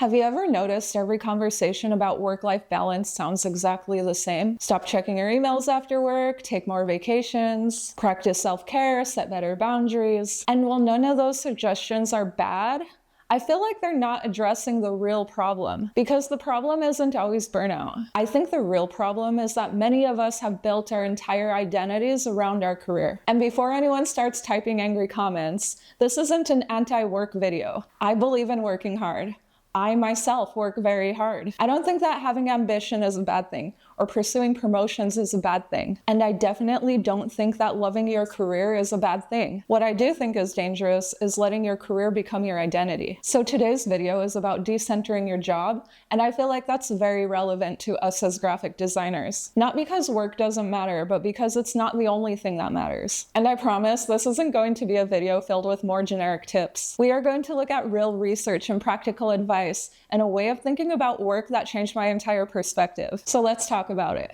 Have you ever noticed every conversation about work-life balance sounds exactly the same? Stop checking your emails after work, take more vacations, practice self-care, set better boundaries. And while none of those suggestions are bad, I feel like they're not addressing the real problem, because the problem isn't always burnout. I think the real problem is that many of us have built our entire identities around our career. And before anyone starts typing angry comments, this isn't an anti-work video. I believe in working hard. I myself work very hard. I don't think that having ambition is a bad thing, or pursuing promotions is a bad thing. And I definitely don't think that loving your career is a bad thing. What I do think is dangerous is letting your career become your identity. So today's video is about decentering your job, and I feel like that's very relevant to us as graphic designers. Not because work doesn't matter, but because it's not the only thing that matters. And I promise this isn't going to be a video filled with more generic tips. We are going to look at real research and practical advice and a way of thinking about work that changed my entire perspective. So let's talk about it.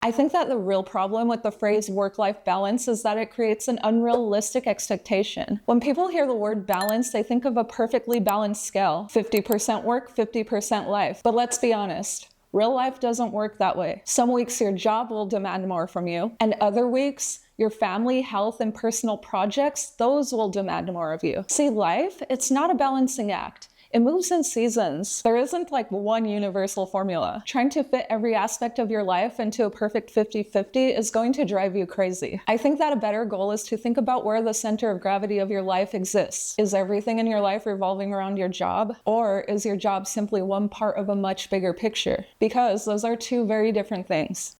I think that the real problem with the phrase work-life balance is that it creates an unrealistic expectation. When people hear the word balance, they think of a perfectly balanced scale, 50% work, 50% life. But let's be honest. Real life doesn't work that way. Some weeks your job will demand more from you, and other weeks, your family, health, and personal projects, those will demand more of you. See, life, it's not a balancing act. It moves in seasons. There isn't like one universal formula. Trying to fit every aspect of your life into a perfect 50-50 is going to drive you crazy. I think that a better goal is to think about where the center of gravity of your life exists. Is everything in your life revolving around your job? Or is your job simply one part of a much bigger picture? Because those are two very different things.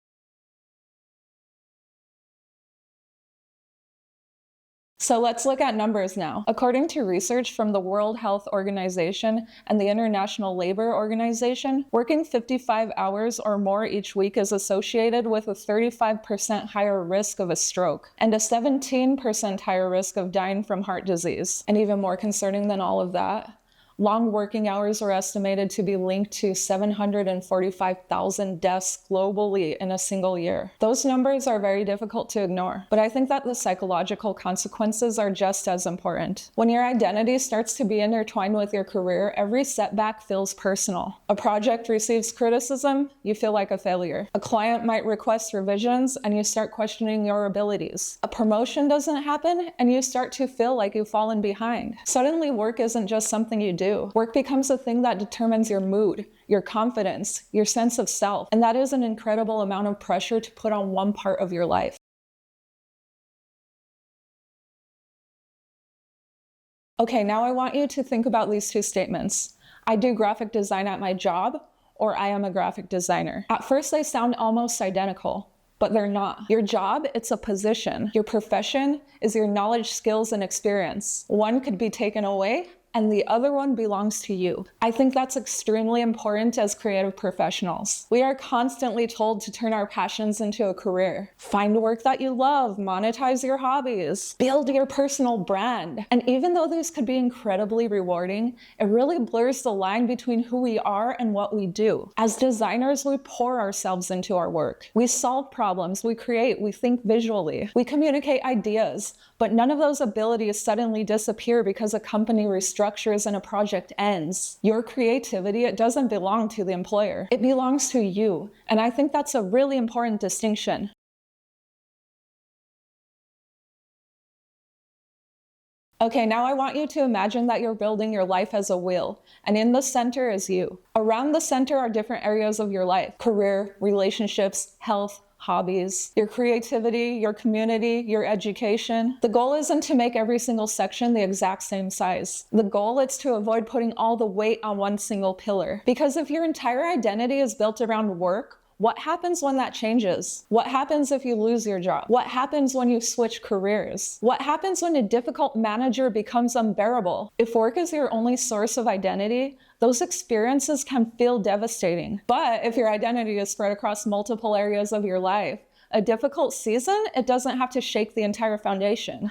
So let's look at numbers now. According to research from the World Health Organization and the International Labor Organization, working 55 hours or more each week is associated with a 35% higher risk of a stroke and a 17% higher risk of dying from heart disease. And even more concerning than all of that, long working hours are estimated to be linked to 745,000 deaths globally in a single year. Those numbers are very difficult to ignore, but I think that the psychological consequences are just as important. When your identity starts to be intertwined with your career, every setback feels personal. A project receives criticism, you feel like a failure. A client might request revisions, and you start questioning your abilities. A promotion doesn't happen, and you start to feel like you've fallen behind. Suddenly, work isn't just something you do. Work becomes a thing that determines your mood, your confidence, your sense of self, and that is an incredible amount of pressure to put on one part of your life. Okay, now I want you to think about these two statements. I do graphic design at my job, or I am a graphic designer. At first, they sound almost identical, but they're not. Your job, it's a position. Your profession is your knowledge, skills, and experience. One could be taken away, and the other one belongs to you. I think that's extremely important as creative professionals. We are constantly told to turn our passions into a career. Find work that you love, monetize your hobbies, build your personal brand. And even though these could be incredibly rewarding, it really blurs the line between who we are and what we do. As designers, we pour ourselves into our work. We solve problems, we create, we think visually, we communicate ideas, but none of those abilities suddenly disappear because a company restructures and a project ends. Your creativity, it doesn't belong to the employer. It belongs to you. And I think that's a really important distinction. Okay, now I want you to imagine that you're building your life as a wheel, and in the center is you. Around the center are different areas of your life: career, relationships, health, hobbies, your creativity, your community, your education. The goal isn't to make every single section the exact same size. The goal is to avoid putting all the weight on one single pillar. Because if your entire identity is built around work, what happens when that changes? What happens if you lose your job? What happens when you switch careers? What happens when a difficult manager becomes unbearable? If work is your only source of identity, those experiences can feel devastating. But if your identity is spread across multiple areas of your life, a difficult season, it doesn't have to shake the entire foundation.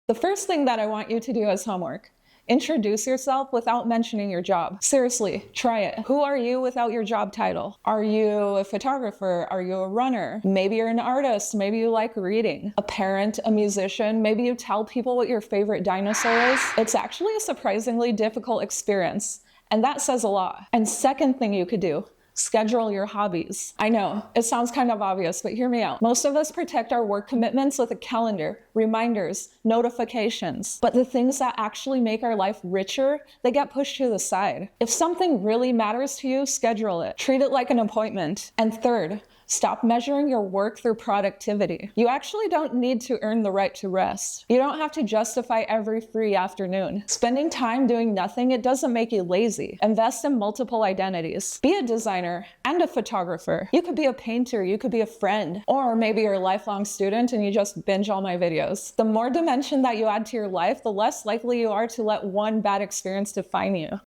The first thing that I want you to do as homework Introduce yourself without mentioning your job. Seriously, try it. Who are you without your job title? Are you a photographer? Are you a runner? Maybe you're an artist. Maybe you like reading. A parent, a musician. Maybe you tell people what your favorite dinosaur is. It's actually a surprisingly difficult experience, and that says a lot. And second thing you could do, schedule your hobbies. I know, it sounds kind of obvious, but hear me out. Most of us protect our work commitments with a calendar, reminders, notifications. But the things that actually make our life richer, they get pushed to the side. If something really matters to you, schedule it. Treat it like an appointment. And third, stop measuring your work through productivity. You actually don't need to earn the right to rest. You don't have to justify every free afternoon. Spending time doing nothing, it doesn't make you lazy. Invest in multiple identities. Be a designer and a photographer. You could be a painter, you could be a friend, or maybe you're a lifelong student and you just binge all my videos. The more dimension that you add to your life, the less likely you are to let one bad experience define you.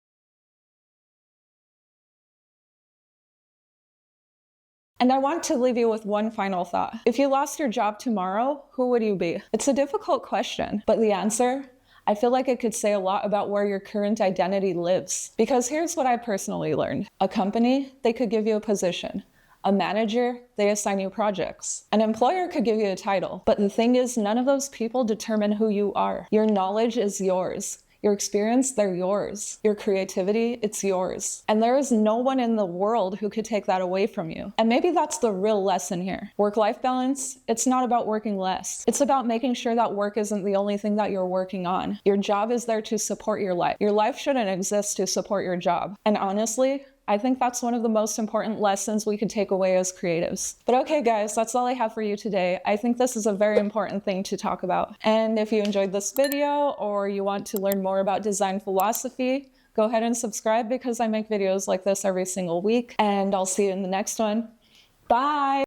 And I want to leave you with one final thought. If you lost your job tomorrow, who would you be? It's a difficult question, but the answer, I feel like it could say a lot about where your current identity lives. Because here's what I personally learned. A company, they could give you a position. A manager, they assign you projects. An employer could give you a title. But the thing is, none of those people determine who you are. Your knowledge is yours. Your experience, they're yours. Your creativity, it's yours. And there is no one in the world who could take that away from you. And maybe that's the real lesson here. Work-life balance, it's not about working less. It's about making sure that work isn't the only thing that you're working on. Your job is there to support your life. Your life shouldn't exist to support your job. And honestly, I think that's one of the most important lessons we could take away as creatives. But okay guys, that's all I have for you today. I think this is a very important thing to talk about. And if you enjoyed this video or you want to learn more about design philosophy, go ahead and subscribe because I make videos like this every single week. And I'll see you in the next one. Bye!